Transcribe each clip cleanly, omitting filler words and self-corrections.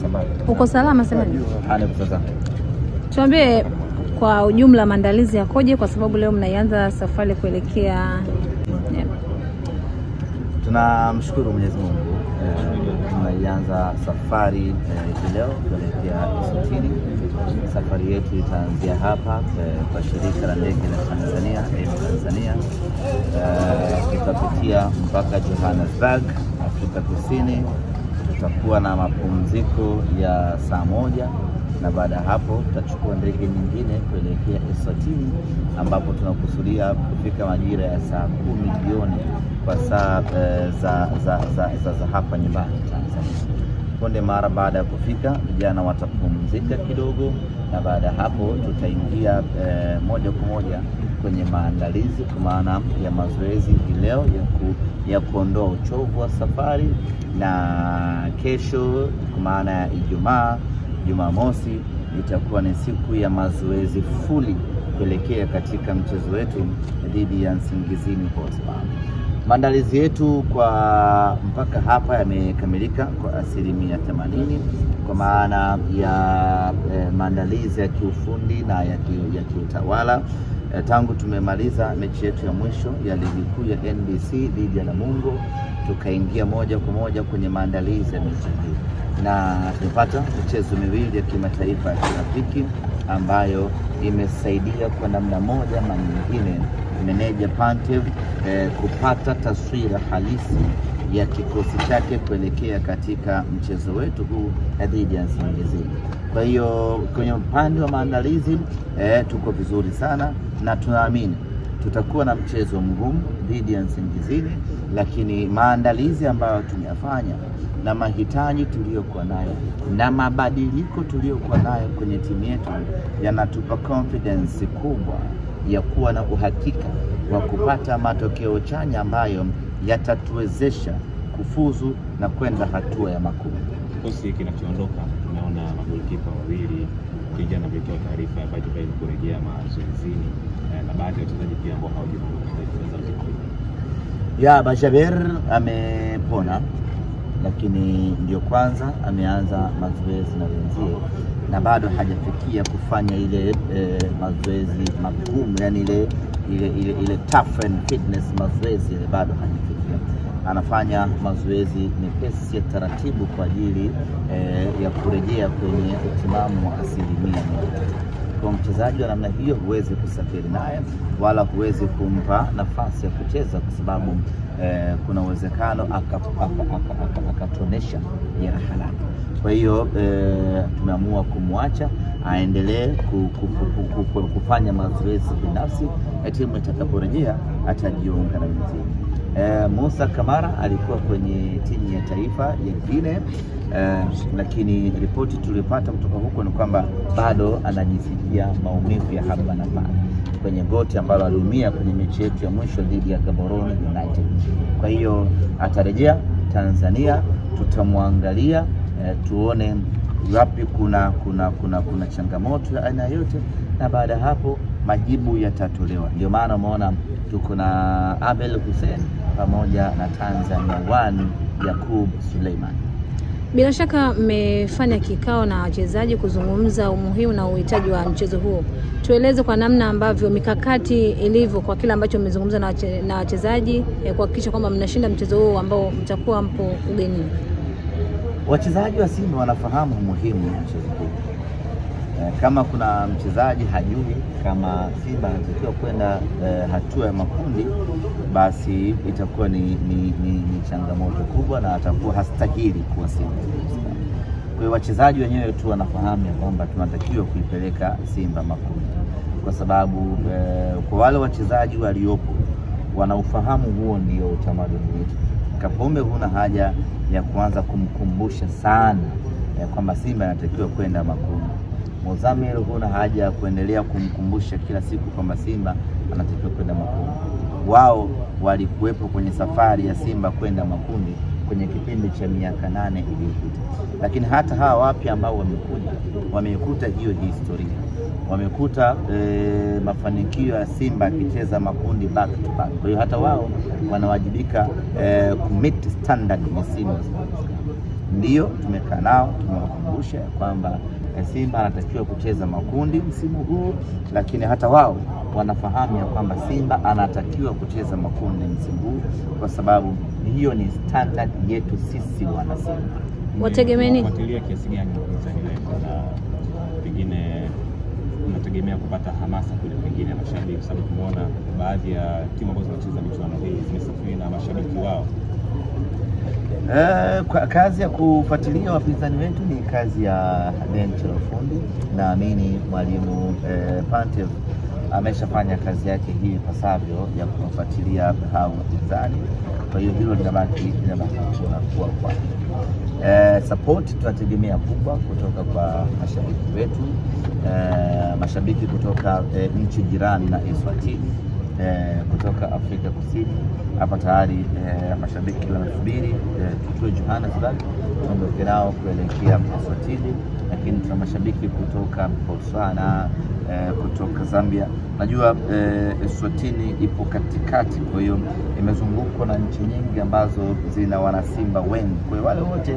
safari. Uko salama semaji? Nipo salama. Tuambie kwa ujumla maandalizi yakoje kwa sababu leo mnaianza safari kuelekea Tunamshukuru Mwenyezi Mungu. Tunaianza safari leo kuelekea Eswatini. Safari yetu itaanzia hapa kwa shirika la ndege la Tanzania, Tanzania. Tutapitia mpaka Johannesburg, Afrika Kusini. Tutakuwa na mapumziko ya saa 1 na baada hapo tutachukua ndege nyingine kuelekea Eswatini ambapo tunakusudia kufika majira ya saa 10 jioni kwa saa za hapa nyumbani Tanzania. Punde mara baada ya kufika vijana watapumzika kidogo na baada hapo tutaingia moja kwa moja kwenye maandalizi kwa maana ya mazoezi leo ya kuondoa uchovu wa safari, na kesho kwa maana ya Ijumaa, Jumamosi itakuwa ni siku ya mazoezi fuli kuelekea katika mchezo wetu dhidi ya Nsingizini Hotspur. Maandalizi yetu kwa mpaka hapa yamekamilika kwa 80% kwa maana ya maandalizi ya kiufundi na ya kiutawala. Tangu tumemaliza mechi yetu ya mwisho ya ligi kuu ya NBC dhidi ya Namungo, tukaingia moja kwa moja kwenye maandalizi ya mechi hii na tumepata michezo miwili ya kimataifa ya kirafiki ambayo imesaidia kwa namna moja na nyingine meneja Pantev kupata taswira halisi ya kikosi chake kuelekea katika mchezo wetu huu dhidi ya Nsingizini. Kwa hiyo kwenye upande wa maandalizi tuko vizuri sana na tunaamini tutakuwa na mchezo mgumu dhidi ya Nsingizini, lakini maandalizi ambayo tumeyafanya na mahitaji tuliyokuwa nayo na mabadiliko tuliyokuwa nayo kwenye timu yetu yanatupa confidence kubwa ya kuwa na uhakika wa kupata matokeo chanya ambayo yatatuwezesha kufuzu na kwenda hatua ya makundi. Kikosi kinachoondoka tunaona magolikipa wawili, kijana ametoa taarifa ya Bajaber kurejea mazoezini na baadhi ya wachezaji pia ambao hawajaondoka. Bajaber amepona lakini ndio kwanza ameanza mazoezi na wenzie na bado hajafikia kufanya ile mazoezi magumu, yani ile tough and fitness mazoezi ile bado hajafikia. Anafanya mazoezi mepesi ya taratibu kwa ajili ya kurejea kwenye utimamu wa 100%. Kwa mchezaji wa namna hiyo huwezi kusafiri naye wala huwezi kumpa nafasi ya kucheza kwa sababu kuna uwezekano akatonesha jeraha lake. Kwa hiyo tumeamua kumwacha aendelee kufanya mazoezi binafsi, timu itakaporejea atajiunga na wenzie. Musa Kamara alikuwa kwenye timu ya taifa ya Guinea, lakini ripoti tulipata kutoka huko ni kwamba bado anajisikia maumivu ya hapa na pale kwenye goti ambalo aliumia kwenye mechi yetu ya mwisho dhidi ya Gaborone United. Kwa hiyo atarejea Tanzania, tutamwangalia tuone wapi kuna changamoto ya aina yote na baada hapo majibu yatatolewa. Ndio maana umeona tuko na Abel Hussein pamoja na Tanzania One Yakub Suleiman. Bila shaka mmefanya kikao na wachezaji kuzungumza umuhimu na uhitaji wa mchezo huo. Tueleze kwa namna ambavyo mikakati ilivyo kwa kila ambacho mmezungumza na wachezaji kuhakikisha kwamba mnashinda mchezo huo ambao mtakuwa mpo ugenini. Wachezaji wa Simba wanafahamu umuhimu wa mchezo huu. Kama kuna mchezaji hajui kama Simba anatakiwa kwenda hatua ya makundi, basi itakuwa ni changamoto kubwa na atakuwa hastahili kuwa Simba. Kwa hiyo wachezaji wenyewe tu wanafahamu ya kwamba tunatakiwa kuipeleka Simba makundi, kwa sababu kwa wale wachezaji waliopo wanaufahamu huo ndio utamaduni wetu. Kapombe huna haja ya kuanza kumkumbusha sana kwamba Simba anatakiwa kwenda makundi. Mozamir huna haja ya kuendelea kumkumbusha kila siku kwamba Simba anatakiwa kwenda makundi. Wao walikuwepo kwenye safari ya Simba kwenda makundi kwenye kipindi cha miaka 8 iliyopita. Lakini hata hawa wapya ambao wamekuta hiyo historia. Wamekuta mafanikio ya Simba akicheza makundi back to back. Kwa hiyo hata wao wanawajibika kumit standard ya Simba. Ndio tumekaa nao, tumewakumbusha kwamba Simba anatakiwa kucheza makundi msimu huu, lakini hata wao wanafahamu ya kwamba Simba anatakiwa kucheza makundi msimu huu, kwa sababu hiyo ni standard yetu sisi wana Simba. Wategemeeni kufuatilia kiasi gani mpinzani wetu, na pengine unategemea kupata hamasa kule pengine mashabiki, kwa sababu tumeona baadhi ya timu ambazo zinacheza michuano hii zimesafiri na mashabiki wao. Kazi ya kufuatilia wapinzani wetu ni kazi ya benchi la ufundi. Naamini mwalimu Pantev ameshafanya kazi yake hii pasavyo ya kufuatilia hao wapinzani. Kwa hiyo hilo linabaki kuwa kwa support tunategemea kubwa kutoka kwa mashabiki wetu, mashabiki kutoka nchi jirani na Eswatini, kutoka Afrika Kusini. Hapa tayari mashabiki wanasubiri tutue Johannesburg tuondoke nao kuelekea Eswatini, lakini tuna mashabiki kutoka Botswana, kutoka Zambia. Najua Eswatini ipo katikati, kwa hiyo imezungukwa na nchi nyingi ambazo zina wanasimba wengi. Kwa hiyo wale wote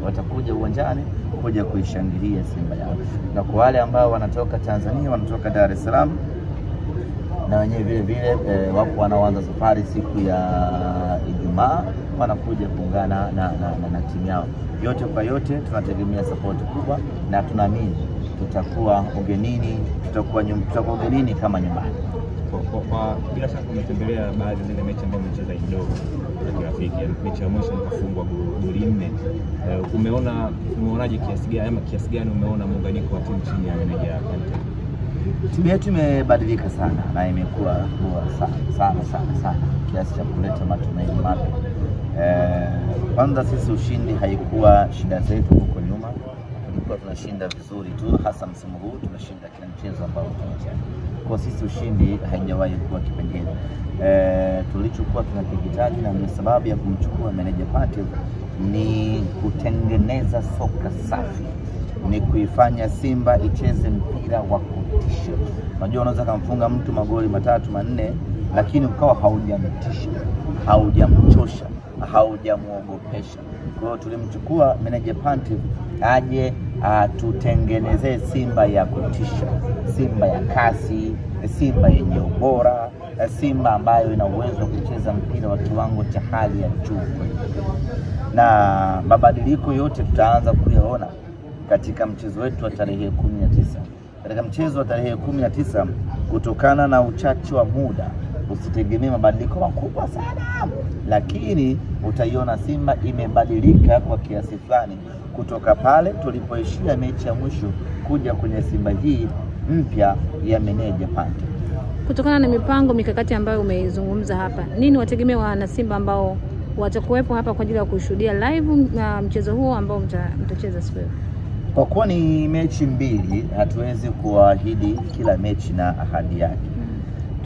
watakuja uwanjani kuja kuishangilia Simba yao. Na kwa wale ambao wanatoka Tanzania, wanatoka Dar es Salaam, na wenyewe vile vile wapo wanaanza safari siku ya Ijumaa, wanakuja kuungana na timu yao. Yote kwa yote tunategemea support kubwa, na tunaamini tutakuwa ugenini kama nyumbani. Kwa bila shaka umetembelea baadhi zile mechi ambazo umecheza kidogo za kirafiki. Mechi ya mwisho nikafungwa goli 4. Umeonaje kiasi gani umeona muunganiko wa timu chini ya meneja Pantev? Timu yetu imebadilika sana na imekuwa bora sana kiasi cha kuleta matumaini mapya. Kwanza sisi ushindi haikuwa shida zetu huko nyuma. Tulikuwa tunashinda vizuri tu, hasa msimu huu tumeshinda kila mchezo ambao tunacheza. Kwa sisi ushindi haijawahi kuwa kipengele. Tulichokuwa tunakihitaji na ni sababu ya kumchukua meneja Pantev ni kutengeneza soka safi, ni kuifanya Simba icheze mpira wa kutisha. Unajua unaweza kumfunga mtu magoli 3 4, lakini ukawa haujamtisha, haujamchosha, haujamuogopesha. Kwa hiyo tulimchukua meneja Pantev aje tutengenezee Simba ya kutisha, Simba ya kasi, Simba yenye ubora, Simba ambayo ina uwezo wa kucheza mpira wa kiwango cha hali ya juu. Na mabadiliko yote tutaanza kuyaona katika mchezo wetu wa tarehe 19. Katika mchezo wa tarehe 19, kutokana na uchache wa muda, usitegemee mabadiliko makubwa sana, lakini utaiona Simba imebadilika kwa kiasi fulani kutoka pale tulipoishia mechi ya mwisho kuja kwenye Simba hii mpya ya meneja Pantev. Kutokana na mipango mikakati ambayo umeizungumza hapa, nini wategemea wana Simba ambao watakuwepo hapa kwa ajili ya kushuhudia live na mchezo huo ambao mtacheza siku hiyo? Kwa kuwa ni mechi mbili, hatuwezi kuahidi kila mechi na ahadi yake.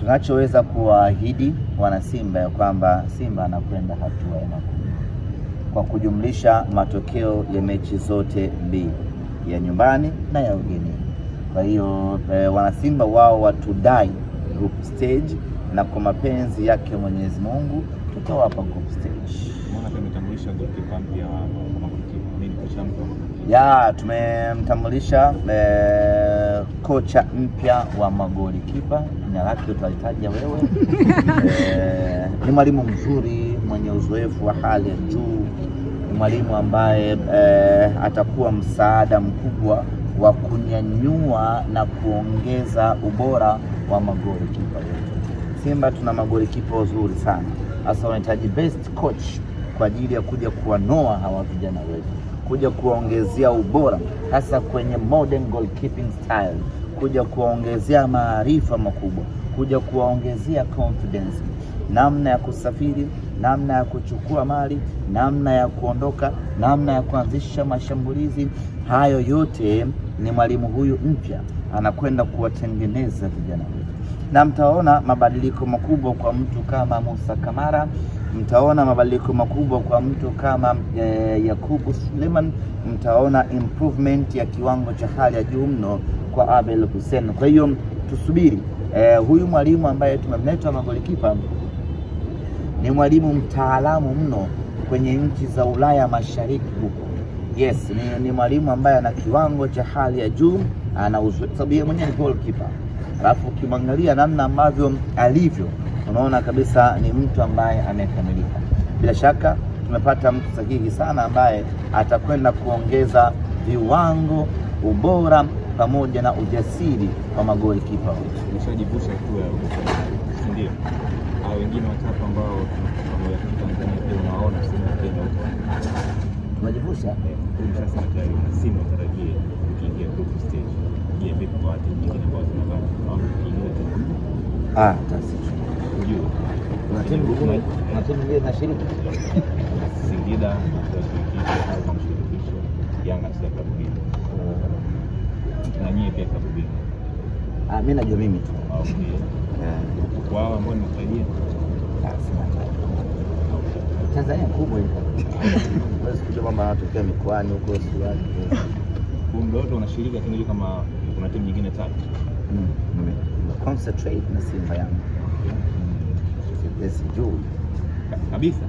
Tunachoweza kuahidi wana Simba ya kwamba Simba anakwenda hatua ya makundi kwa kujumlisha matokeo ya mechi zote mbili, ya nyumbani na ya ugenini. Kwa hiyo wana Simba wao watudai group stage, na kwa mapenzi yake Mwenyezi Mungu tutawapa group stage. Mbona tumetambulisha goalkeeper mpya wa magolikipa? Nini kocha mpya? Ya, tumemtambulisha kocha mpya wa magolikipa. Jina lake utalitaja wewe. Ni mwalimu mzuri mwenye uzoefu wa hali ya juu. Ni mwalimu ambaye atakuwa msaada mkubwa wa kunyanyua na kuongeza ubora wa magolikipa wetu. Simba tuna magolikipa wazuri sana. Sasa wanahitaji best coach kwa ajili ya kuja kuwanoa hawa vijana wetu, kuja kuongezea ubora hasa kwenye modern goalkeeping style, kuja kuongezea maarifa makubwa, kuja kuongezea confidence, namna ya kusafiri, namna ya kuchukua mali, namna ya kuondoka, namna ya kuanzisha mashambulizi. Hayo yote ni mwalimu huyu mpya anakwenda kuwatengeneza vijana wetu. Na mtaona mabadiliko makubwa kwa mtu kama Musa Kamara, mtaona mabadiliko makubwa kwa mtu kama Yakubu Suleiman, mtaona improvement ya kiwango cha hali ya juu mno kwa Abel Hussein. Kwa hiyo tusubiri, huyu mwalimu ambaye tumemleta magolikipa ni mwalimu mtaalamu mno kwenye nchi za Ulaya Mashariki huko. Yes, ni mwalimu ambaye ana kiwango cha hali ya juu, ana uzoefu sababu yeye mwenyewe ni goalkeeper. Alafu ukimwangalia namna ambavyo alivyo, unaona kabisa ni mtu ambaye amekamilika. Bila shaka tumepata mtu sahihi sana ambaye atakwenda kuongeza viwango, ubora pamoja na ujasiri wa magolikipa. Umeshajivusha tu ya ndio. Hao wengine watatu ambao pamoja na Tanzania pia unaona sema tena huko. Tunajivusha Sasa tayari na Simba tarajie kuingia group stage. Je, vipi kwa watu wengine ambao tunabaki au kidogo? Tasisi. Unajua Kuna timu nyingine inashiriki. Singida au mshirikisho Yanga sasa klabu hii. Na nyie pia klabu hii. Mimi najua mimi tu. Kwa hao ambao nimetajia Tanzania kubwa hivi. Wewe sikujua kwamba anatokea mikoani huko Sudan. Kumbe wote wanashiriki, lakini kama kuna timu nyingine tatu. Concentrate na Simba yangu. Sijui Kabisa.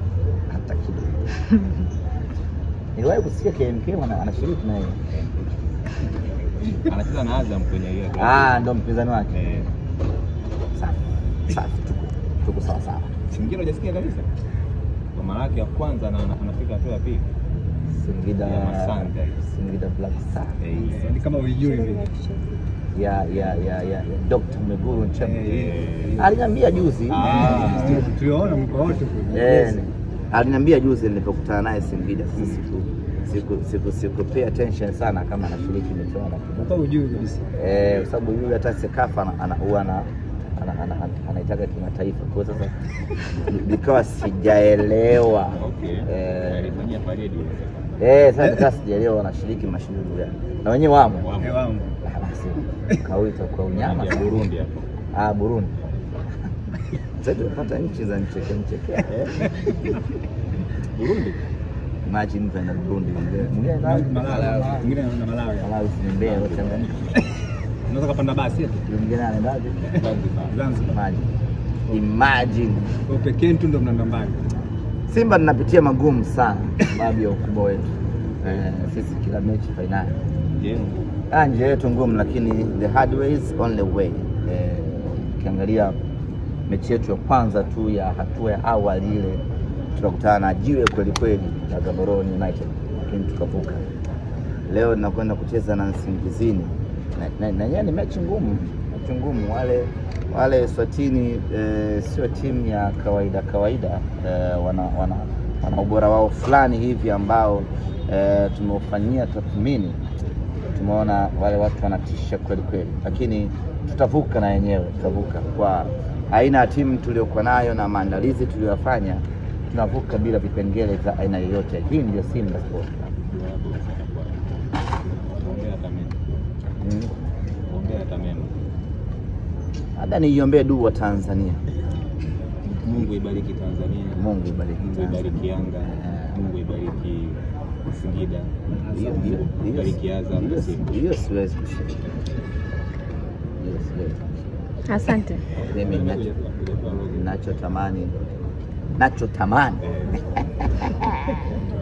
hata kidogo. Niliwahi kusikia KMK anashiriki na yeye. Anacheza na Azam kwenye ile. Ndio mpinzani wake. Safi. Tuko sawa. Singida hujasikia kabisa. Kwa mara yake ya kwanza na anafika hatua ya pili. Singida Black Star. Ni kama unijui hivi. Ya Dr. Meguru Nchemba. Aliniambia juzi. Tuliona mko wote. Aliniambia juzi nilipokutana naye Singida. Siku pay attention sana kama anashiriki michuano. Hata ujui kabisa. Kwa sababu yule hata Sekafa anaitaka kimataifa. Kwa sasa nikawa sijaelewa. Alifanyia parade. Sasa sijaelewa anashiriki mashindano gani. Na wenyewe wamo. Kawita kwa unyama Burundi hapo. Burundi. Sasa tunapata nchi za mchekea. Burundi. Imagine kwenda Burundi mwingine na Malawi ni mbele wa Tanzania. Unaweza kupanda basi hapo. Mwingine anaendaje? Zanzibar. Imagine. Kwa pekee tu ndo mnaenda mbali. Simba tunapitia magumu sana sababu ya ukubwa wetu. Sisi kila mechi finali. Nje yetu ngumu, lakini the hard way is only way. Ukiangalia mechi yetu ya kwanza tu ya hatua ya awali ile tukakutana na jiwe kweli la Gaborone United, lakini tukavuka. Leo tunakwenda kucheza na Nsingizini. Na yeye ni mechi ngumu. Wale Swatini sio timu ya kawaida. Wana ubora wao fulani hivi ambao tumeufanyia tathmini. Tumeona wale watu wanatisha kweli, lakini tutavuka na yenyewe, kwa aina ya timu tuliokuwa nayo na maandalizi tuliyofanya, tunavuka bila vipengele za aina yoyote. Hii ndio Simba Sports Club. Hata niiombee dua Tanzania. Mungu ibariki Tanzania. Mungu ibariki Yanga. Mungu ibariki Singida. Ibariki Azam. Hiyo siwezi kushiriki. Asante. Mimi nachotamani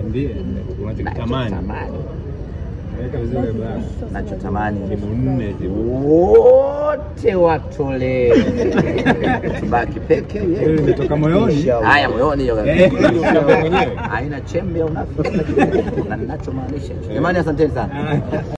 Ndiye unachotamani. Nachotamani wote wote watolewe. Tubaki peke yetu. Imetoka moyoni. Haya, moyoni hiyo mwenyewe. Haina chembe unafika. Na ninachomaanisha. Jamani, asanteni sana.